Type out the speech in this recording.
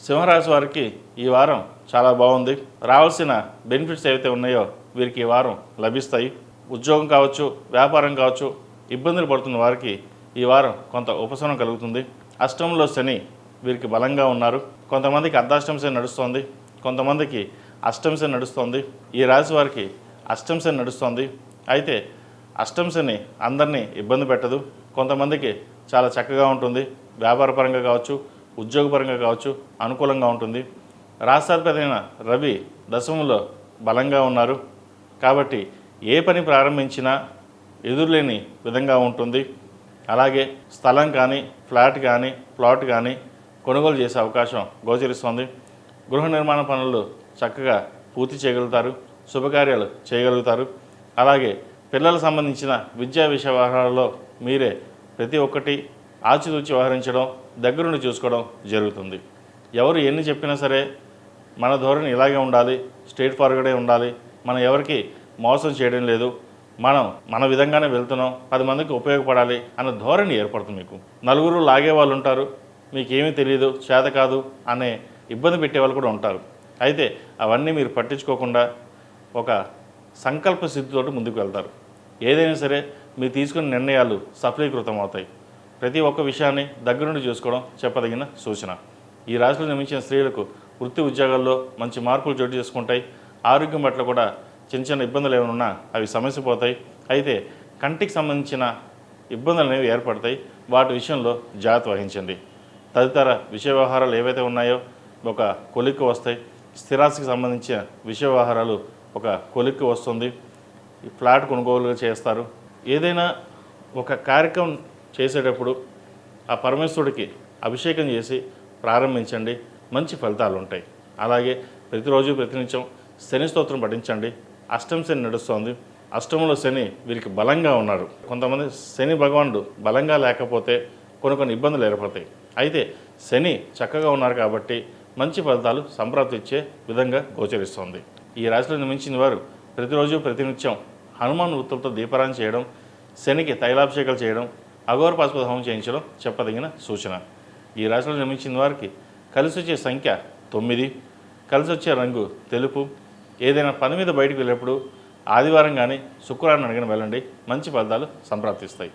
సింహరాశి వారికి ఈ వారం చాలా బాగుంది. రావాల్సిన బెనిఫిట్స్ ఏవైతే ఉన్నాయో వీరికి ఈ వారం లభిస్తాయి. ఉద్యోగం కావచ్చు, వ్యాపారం కావచ్చు, ఇబ్బందులు పడుతున్న వారికి ఈ వారం కొంత ఉపశమనం కలుగుతుంది. అష్టంలో శని వీరికి బలంగా ఉన్నారు. కొంతమందికి అర్ధాష్టమ శని నడుస్తోంది, కొంతమందికి అష్టమ శని నడుస్తోంది. ఈ రాశి వారికి అష్టమ శని నడుస్తోంది. అయితే అష్టమ శని అందరినీ ఇబ్బంది పెట్టదు. కొంతమందికి చాలా చక్కగా ఉంటుంది. వ్యాపారపరంగా కావచ్చు, ఉద్యోగపరంగా కావచ్చు అనుకూలంగా ఉంటుంది. రాష్ట్రాధిపతి అయిన రవి దశమంలో బలంగా ఉన్నారు కాబట్టి ఏ పని ప్రారంభించినా ఎదురులేని విధంగా ఉంటుంది. అలాగే స్థలం కానీ, ఫ్లాట్ కానీ, ప్లాట్ కానీ కొనుగోలు చేసే అవకాశం గోచరిస్తుంది. గృహ నిర్మాణ పనులు చక్కగా పూర్తి చేయగలుగుతారు, శుభకార్యాలు చేయగలుగుతారు. అలాగే పిల్లలకు సంబంధించిన విద్యా విషయ వ్యవహారాల్లో మీరే ప్రతి ఒక్కటి ఆచితూచి వ్యవహరించడం, దగ్గరుండి చూసుకోవడం జరుగుతుంది. ఎవరు ఎన్ని చెప్పినా సరే మన ధోరణి ఇలాగే ఉండాలి, స్ట్రైట్ ఫార్వర్డే ఉండాలి, మనం ఎవరికి మోసం చేయడం లేదు, మనం మన విధంగానే వెళ్తున్నాం, 10 మందికి ఉపయోగపడాలి అన్న ధోరణి ఏర్పడుతుంది. మీకు నలుగురు లాగే వాళ్ళు ఉంటారు, మీకేమీ తెలియదు, చేత కాదు అనే ఇబ్బంది పెట్టే వాళ్ళు కూడా ఉంటారు. అయితే అవన్నీ మీరు పట్టించుకోకుండా ఒక సంకల్ప సిద్ధితోటి ముందుకు వెళ్తారు. ఏదైనా సరే మీరు తీసుకున్న నిర్ణయాలు సఫలీకృతం అవుతాయి. ప్రతి ఒక్క విషయాన్ని దగ్గరుండి చూసుకోవడం చెప్పదగిన సూచన. ఈ రాశిలో జన్మించిన స్త్రీలకు వృత్తి ఉద్యోగాల్లో మంచి మార్పులు చోటు చేసుకుంటాయి. ఆరోగ్యం పట్ల కూడా చిన్న చిన్న ఇబ్బందులు ఏమైనా ఉన్నా అవి సమస్యపోతాయి. అయితే కంటికి సంబంధించిన ఇబ్బందులు అనేవి ఏర్పడతాయి. వాటి విషయంలో జాగ్రత్త వహించండి. తదితర విషయ వ్యవహారాలు ఏవైతే ఉన్నాయో ఒక కొలిక్కి వస్తాయి. స్థిరాస్తికి సంబంధించిన విషయ వ్యవహారాలు ఒక కొలిక్కి వస్తుంది. ఈ ఫ్లాట్ కొనుగోలు చేస్తారు. ఏదైనా ఒక కార్యక్రమం చేసేటప్పుడు ఆ పరమేశ్వరుడికి అభిషేకం చేసి ప్రారంభించండి, మంచి ఫలితాలు ఉంటాయి. అలాగే ప్రతిరోజు ప్రతినిత్యం శని స్తోత్రం పఠించండి. అష్టమ శని నడుస్తోంది. అష్టమంలో శని వీరికి బలంగా ఉన్నారు. కొంతమంది శని భగవానుడు బలంగా లేకపోతే కొన్ని ఇబ్బందులు ఏర్పడతాయి. అయితే శని చక్కగా ఉన్నారు కాబట్టి మంచి ఫలితాలు సంప్రాప్తిచ్చే విధంగా గోచరిస్తోంది. ఈ రాశిలో జన్మించిన వారు ప్రతిరోజు ప్రతినిత్యం హనుమాన్ వృత్తులతో దీపారాధన చేయడం, శనికి తైలాభిషేకాలు చేయడం, అఘోర పాశుపత హోమం చేయించడం చెప్పదగిన సూచన. ఈ రాశిలో జన్మించిన వారికి కలిసి వచ్చే సంఖ్య 9, కలిసి వచ్చే రంగు తెలుపు. ఏదైనా పని మీద బయటకు వెళ్ళేప్పుడు ఆదివారం కానీ శుక్రవారం అడిగిన వెళ్ళండి, మంచి ఫలితాలు సంప్రాప్తిస్తాయి.